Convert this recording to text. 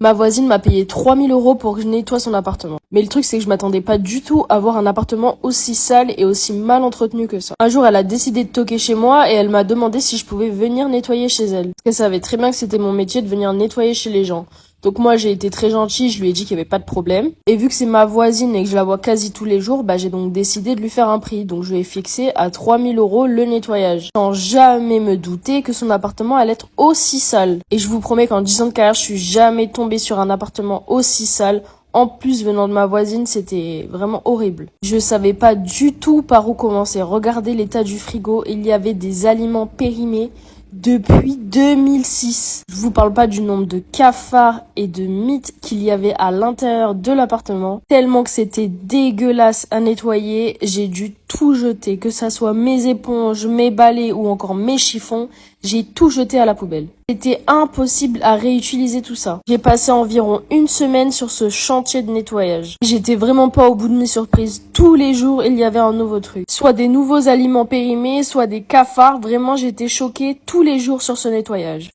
Ma voisine m'a payé 3 000 € pour que je nettoie son appartement. Mais le truc, c'est que je m'attendais pas du tout à voir un appartement aussi sale et aussi mal entretenu que ça. Un jour, elle a décidé de toquer chez moi et elle m'a demandé si je pouvais venir nettoyer chez elle. Parce qu'elle savait très bien que c'était mon métier de venir nettoyer chez les gens. Donc moi, j'ai été très gentille, je lui ai dit qu'il y avait pas de problème. Et vu que c'est ma voisine et que je la vois quasi tous les jours, j'ai donc décidé de lui faire un prix. Donc je lui ai fixé à 3 000 € le nettoyage. Sans jamais me douter que son appartement allait être aussi sale. Et je vous promets qu'en 10 ans de carrière, je suis jamais tombée sur un appartement aussi sale. En plus, venant de ma voisine, c'était vraiment horrible. Je savais pas du tout par où commencer. Regardez l'état du frigo, il y avait des aliments périmés depuis 2006. Je vous parle pas du nombre de cafards et de mites qu'il y avait à l'intérieur de l'appartement. Tellement que c'était dégueulasse à nettoyer, j'ai dû tout jeter. Que ça soit mes éponges, mes balais ou encore mes chiffons, j'ai tout jeté à la poubelle. C'était impossible à réutiliser tout ça. J'ai passé environ 1 semaine sur ce chantier de nettoyage. J'étais vraiment pas au bout de mes surprises. Tous les jours, il y avait un nouveau truc. Soit des nouveaux aliments périmés, soit des cafards. Vraiment, j'étais choquée tous les jours sur ce nettoyage.